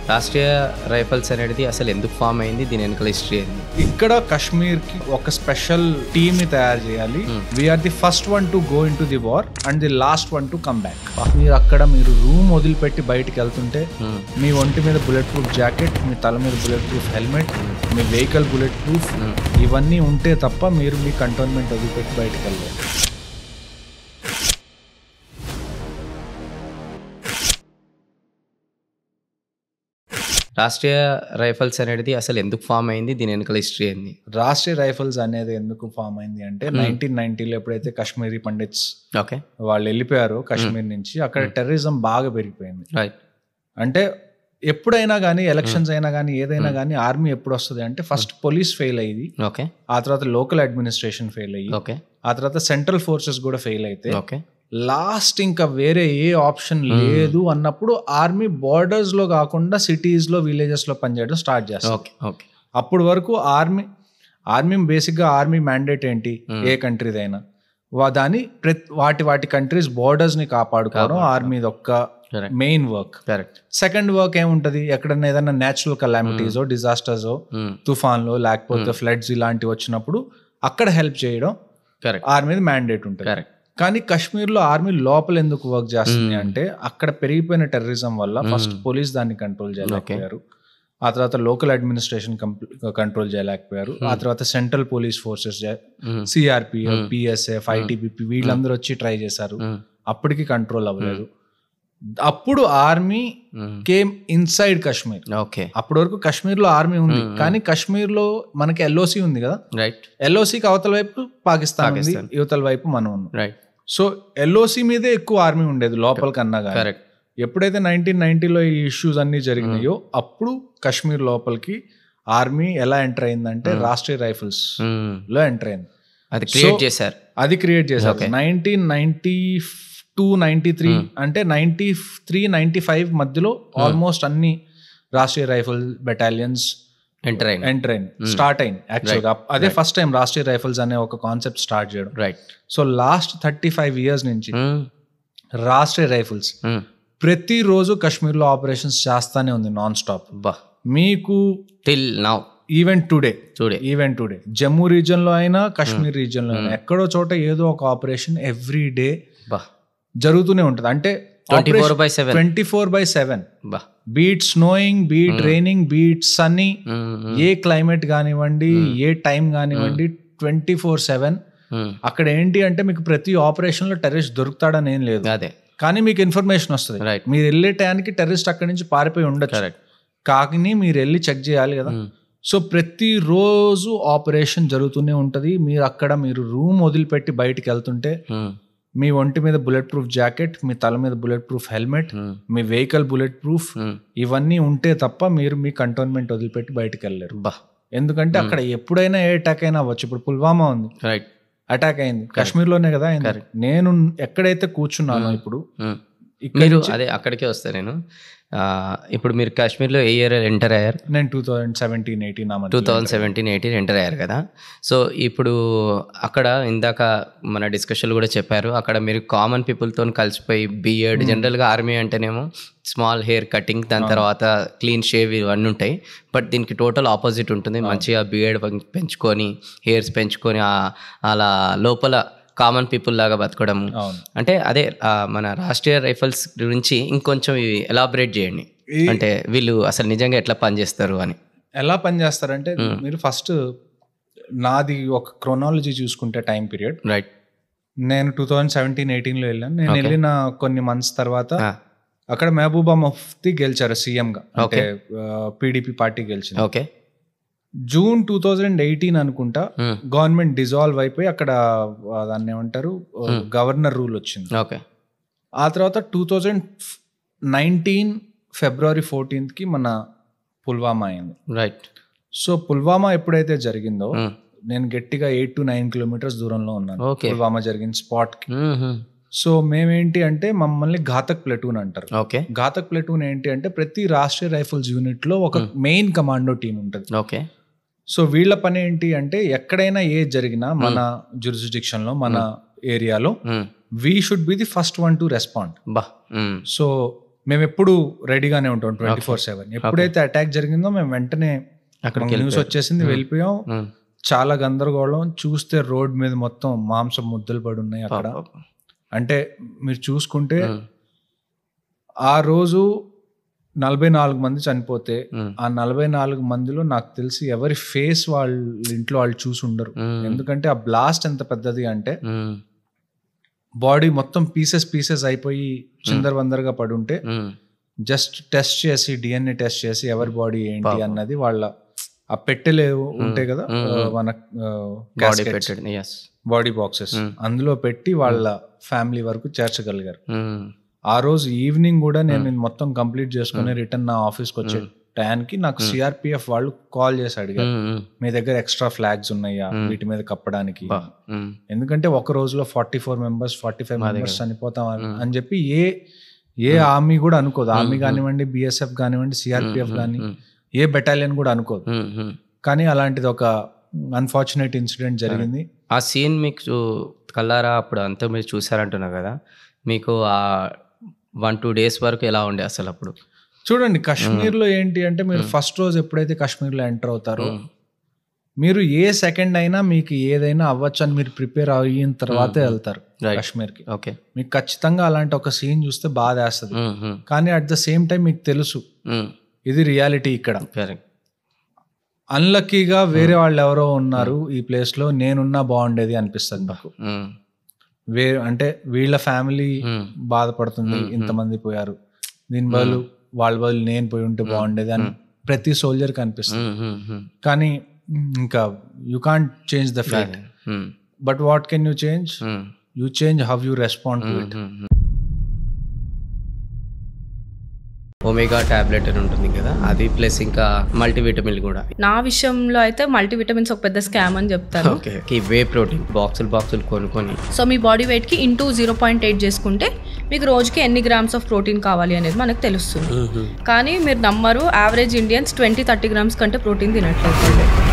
Rashtriya rifles అనేది అసలు ఎందుకు ఫామ్ అయింది, దీని వెనకాల హిస్టరీ ఏంది? ఇక్కడ కశ్మీర్ కి ఒక స్పెషల్ టీమ్ ని తయారు చేయాలి. We're the first one to go into the war and the last one to come back. మీరు అక్కడ మీరు రూమ్ వదిలిపెట్టి బయటికి వెళ్తుంటే మీ ఒంటి మీద బుల్లెట్ ప్రూఫ్ జాకెట్, మీ తల మీద బుల్లెట్ ప్రూఫ్ హెల్మెట్, మీ వెహికల్ బుల్లెట్ ప్రూఫ్, ఇవన్నీ ఉంటే తప్ప మీరు మీ కంటోన్మెంట్ వదిలిపెట్టి బయటికి వెళ్ళలేరు. రాష్ట్రీయ రైఫల్స్ అనేది అసలు ఎందుకు ఫామ్ అయింది, దీని వెనకాల హిస్టరీ ఏంది? రాష్ట్రీయ రైఫల్స్ అనేది ఎందుకు ఫామ్ అయింది అంటే 1990లో ఎప్పుడైతే కాశ్మీరీ పండిట్స్ ఓకే వాళ్ళు వెళ్ళిపోయారో కాశ్మీర్ నుంచి, అక్కడ టెర్రరిజం బాగా పెరిగిపోయింది. రైట్. అంటే ఎప్పుడైనా కానీ ఎలక్షన్స్ అయినా కానీ ఏదైనా కానీ ఆర్మీ ఎప్పుడు వస్తుంది అంటే ఫస్ట్ పోలీస్ ఫెయిల్ అయ్యింది, ఓకే, ఆ తర్వాత లోకల్ అడ్మినిస్ట్రేషన్ ఫెయిల్ అయ్యి, ఓకే, ఆ తర్వాత సెంట్రల్ ఫోర్సెస్ కూడా ఫెయిల్ అయితే, ఓకే, లాస్ట్ ఇంకా వేరే ఏ ఆప్షన్ లేదు అన్నప్పుడు ఆర్మీ బోర్డర్స్ లో కాకుండా సిటీస్ లో విలేజెస్ లో పనిచేయడం స్టార్ట్ చేస్తారు. Okay, okay. అప్పటి వరకు ఆర్మీ బేసిక్ గా ఆర్మీ మ్యాండేట్ ఏంటి, ఏ కంట్రీదైనా దాని వాటి కంట్రీస్ బోర్డర్స్ ని కాపాడుకోవడం ఆర్మీ ఒక్క main work. Correct. Second work ఏముంటది, ఎక్కడన్నా ఏదైనా నేచురల్ కలామిటీస్ డిజాస్టర్స్, తుఫాన్లు లేకపోతే ఫ్లడ్స్ ఇలాంటివి వచ్చినప్పుడు అక్కడ హెల్ప్ చేయడం ఆర్మీ మ్యాండేట్ ఉంటుంది. కరెక్ట్. కానీ కాశ్మీర్లో ఆర్మీ లోపల ఎందుకు వర్క్ చేస్తుంది అంటే అక్కడ పెరిగిపోయిన టెర్రరిజం వల్ల ఫస్ట్ పోలీస్ దాన్ని కంట్రోల్ చేయలేకపోయారు, ఆ తర్వాత లోకల్ అడ్మినిస్ట్రేషన్ కంట్రోల్ చేయలేకపోయారు, ఆ తర్వాత central police forces CRPF, PSF, ITBP వీళ్ళందరూ వచ్చి ట్రై చేశారు, అప్పటికి కంట్రోల్ అవ్వలేదు. అప్పుడు army came inside Kashmir. Okay. అప్పటి వరకు కాశ్మీర్ లో ఆర్మీ ఉంది, కానీ కాశ్మీర్ లో మనకి ఎల్ఓసి ఉంది కదా, రైట్. ఎల్ఓసికి అవతల వైపు పాకిస్తాన్ ఉంది, యువతల వైపు మనం ఉన్నాం. రైట్. సో ఎల్ఓసి మీదే ఎక్కువ ఆర్మీ ఉండేది లోపల కన్నా. కరెక్ట్. ఎప్పుడైతే 1990లో ఈ ఇష్యూస్ అన్ని జరిగినాయో అప్పుడు కాశ్మీర్ లోపలికి ఆర్మీ ఎలా ఎంటర్ అయిందంటే రాష్ట్రీయ రైఫల్స్ లో ఎంటర్ అయింది. అది క్రియేట్ చేశారు 1992-93 అంటే 93-95 మధ్యలో ఆల్మోస్ట్ అన్ని రాష్ట్రీయ రైఫల్ బెటాలియన్స్ ఎంటర్ అయింది, స్టార్ట్ అయింది యాక్చువల్గా. అదే ఫస్ట్ టైం రాష్ట్రీయ రైఫల్స్ అనే ఒక కాన్సెప్ట్ స్టార్ట్ చేయడం. రైట్. సో లాస్ట్ 35 years నుంచి రాష్ట్రీయ రైఫల్స్ ప్రతిరోజు కాశ్మీర్లో ఆపరేషన్స్ చేస్తానే ఉంది నాన్ స్టాప్. మీకు till now even today Jammu region లో అయినా కాశ్మీర్ రీజియన్ లో అయినా ఎక్కడో చోట ఏదో ఒక ఆపరేషన్ ఎవ్రీ డే జరుగుతూనే ఉంటుంది. అంటే 24/7 be it snowing, be it raining, be it sunny, ఏ క్లైమేట్ కానివ్వండి, ఏ టైం కానివ్వండి, 24/7 అక్కడ ఏంటి అంటే మీకు ప్రతి ఆపరేషన్ లో టెర్రరిస్ట్ దొరుకుతాడని ఏం లేదు, కానీ మీకు ఇన్ఫర్మేషన్ వస్తుంది. మీరు వెళ్ళే టైంకి టెర్రరిస్ట్ అక్కడి నుంచి పారిపోయి ఉండొచ్చు, కానీ మీరు వెళ్ళి చెక్ చేయాలి కదా. సో ప్రతిరోజు ఆపరేషన్ జరుగుతూనే ఉంటుంది. మీరు రూమ్ వదిలిపెట్టి బయటికి వెళ్తుంటే మీ ఒంటి మీద బుల్లెట్ ప్రూఫ్ జాకెట్, మీ తల మీద బుల్లెట్ ప్రూఫ్ హెల్మెట్, మీ వెహికల్ బుల్లెట్ ప్రూఫ్, ఇవన్నీ ఉంటే తప్ప మీరు మీ కంటోన్మెంట్ వదిలిపెట్టి బయటికి వెళ్ళలేరు. ఎందుకంటే అక్కడ ఎప్పుడైనా ఏ అటాక్ అయినా అవ్వచ్చు. ఇప్పుడు పుల్వామా ఉంది, అటాక్ అయింది కాశ్మీర్లోనే కదా అయింది. నేను ఎక్కడైతే కూర్చున్నానో ఇప్పుడు అక్కడికే వస్తా నేను. ఇప్పుడు మీరు కాశ్మీర్లో ఏ ఇయర్ ఎంటర్ అయ్యారు? నేను 2017-18 2017-18 ఎంటర్ అయ్యారు కదా. సో ఇప్పుడు అక్కడ ఇందాక మన డిస్కషన్ కూడా చెప్పారు, అక్కడ మీరు కామన్ పీపుల్తో కలిసిపోయి బియర్డ్, జనరల్గా ఆర్మీ అంటేనేమో స్మాల్ హెయిర్ కటింగ్, దాని తర్వాత క్లీన్ షేవ్ ఇవన్నీ ఉంటాయి. బట్ దీనికి టోటల్ ఆపోజిట్ ఉంటుంది. మంచిగా బియర్డ్ పెంచుకొని, హెయిర్స్ పెంచుకొని అలా లోపల కామన్ పీపుల్ లాగా బతకడం. అంటే అదే మన రాష్ట్రీయ రైఫల్స్ గురించి ఇంకొంచెం ఎలాబరేట్ చేయండి. అంటే వీళ్ళు అసలు నిజంగా ఎట్లా పనిచేస్తారు అని. ఎలా పనిచేస్తారంటే మీరు ఫస్ట్ నాది ఒక క్రోనాలజీ చూసుకుంటే టైం పీరియడ్, రైట్, నేను 2017-18లో వెళ్ళాను. నేను వెళ్ళిన కొన్ని మంత్స్ తర్వాత అక్కడ మహబూబా ముఫ్తీ గెలిచారు సీఎంగా, అంటే పీడీపీ పార్టీ గెలిచింది. ఓకే. జూన్ 2018 అనుకుంటా గవర్నమెంట్ డిజాల్వ్ అయిపోయి అక్కడ దాన్ని ఏమంటారు గవర్నర్ రూల్ వచ్చింది. ఓకే. ఆ తర్వాత 2019 February 14th మన పుల్వామా అయింది. రైట్. సో పుల్వామా ఎప్పుడైతే జరిగిందో నేను గట్టిగా 8 to 9 kilometers దూరంలో ఉన్నాను పుల్వామా జరిగిన స్పాట్ కి. సో మేమేంటి అంటే మమ్మల్ని ఘాతక్ ప్లటూన్ అంటారు. ఘాతక్ ప్లటూన్ ఏంటి అంటే ప్రతి రాష్ట్రీయ రైఫల్స్ యూనిట్ లో ఒక మెయిన్ కమాండో టీం ఉంటుంది. ఓకే. సో వీళ్ళ పని ఏంటి అంటే ఎక్కడైనా ఏ జరిగినా మన జ్యూరిస్డిక్షన్ లో, మన ఏరియాలో we should be the first one to respond. So మేము ఎప్పుడు రెడీగానే ఉంటాం 24/7. ఎప్పుడైతే అటాక్ జరిగిందో మేము వెంటనే న్యూస్ వచ్చేసింది, వెళ్ళిపోయాం. చాలా గందరగోళం. చూస్తే రోడ్ మీద మొత్తం మాంసం ముద్దలు పడి ఉన్నాయి అక్కడ. అంటే మీరు చూసుకుంటే ఆ రోజు 44 మంది చనిపోతే ఆ 44 మందిలో నాకు తెలిసి ఎవరి ఫేస్ వాళ్ళ ఇంట్లో వాళ్ళు చూసి ఉండరు. ఎందుకంటే ఆ బ్లాస్ట్ ఎంత పెద్దది అంటే బాడీ మొత్తం పీసెస్ అయిపోయి చిందరవందరగా పడి ఉంటే జస్ట్ టెస్ట్ చేసి DNA టెస్ట్ చేసి ఎవరి బాడీ ఏంటి అన్నది వాళ్ళ ఆ పెట్టెలు ఉంటాయి కదా మన బాడీ బాక్సెస్, అందులో పెట్టి వాళ్ళ ఫ్యామిలీ వరకు చేర్చగలిగారు. ఆ రోజు ఈవినింగ్ కూడా నేను మొత్తం కంప్లీట్ చేసుకుని రిటర్న్ నా ఆఫీస్కి వచ్చే టైంకి నాకు CRPF వాళ్ళు కాల్ చేసి అడిగారు, మీ దగ్గర ఎక్స్ట్రా ఫ్లాగ్స్ ఉన్నాయా వీటి మీద కప్పడానికి. ఎందుకంటే ఒక రోజులో 44 మెంబర్స్ 45 మెంబర్స్ చనిపోతాం అని చెప్పి ఏ ఆర్మీ కూడా అనుకోదు. ఆర్మీ కానివ్వండి, BSF కానివ్వండి, CRPF కానీ ఏ బెటాలియన్ కూడా అనుకోదు. కానీ అలాంటిది ఒక అన్ఫార్చునేట్ ఇన్సిడెంట్ జరిగింది. ఆ సీన్ మీకు కల్లారా అప్పుడు అంతా మీరు చూసారంటున్నా కదా, మీకు ఆ 1-2 డేస్ వరకు ఎలా ఉండే అసలు అప్పుడు? చూడండి, కాశ్మీర్లో ఏంటి అంటే మీరు ఫస్ట్ రోజు ఎప్పుడైతే కాశ్మీర్లో ఎంటర్ అవుతారో మీరు ఏ సెకండ్ అయినా మీకు ఏదైనా అవ్వచ్చు అని మీరు ప్రిపేర్ అయిన తర్వాతే వెళ్తారు కాశ్మీర్కి. ఓకే, మీకు ఖచ్చితంగా అలాంటి ఒక సీన్ చూస్తే బాధ వేస్తుంది. కానీ అట్ ద సేమ్ టైం మీకు తెలుసు ఇది రియాలిటీ. ఇక్కడ అన్లక్కీగా వేరే వాళ్ళు ఎవరో ఉన్నారు ఈ ప్లేస్లో, నేనున్నా బాగుండేది అనిపిస్తుంది నాకు. అంటే వీళ్ళ ఫ్యామిలీ బాధపడుతుంది, ఇంతమంది పోయారు, దీని బదులు వాళ్ళ బదులు నేను పోయి ఉంటే బాగుండేది అని ప్రతి సోల్జర్కి అనిపిస్తుంది. కానీ ఇంకా you can't change the fate, but what can you change? You change how you respond to it. Omega tablet అని ఉంటుంది కదా, అది ప్లస్ ఇంకా మల్టీవిటమిన్ కూడా. నా విషయంలో అయితే మల్టీవిటమిన్స్ ఒక పెద్ద స్కామ్ అని చెప్తాను. ఓకే, వే ప్రోటీన్ బాక్సులు కొనుక్కొని సో మీ బాడీ వెయిట్కి ఇంటూ 0.8 చేసుకుంటే మీకు రోజుకి ఎన్ని గ్రామ్స్ ఆఫ్ ప్రోటీన్ కావాలి అనేది మనకు తెలుస్తుంది. కానీ మీరు నమ్మరు, యావరేజ్ ఇండియన్స్ 20-30 గ్రామ్స్ కంటే ప్రోటీన్ తినట్లేదు.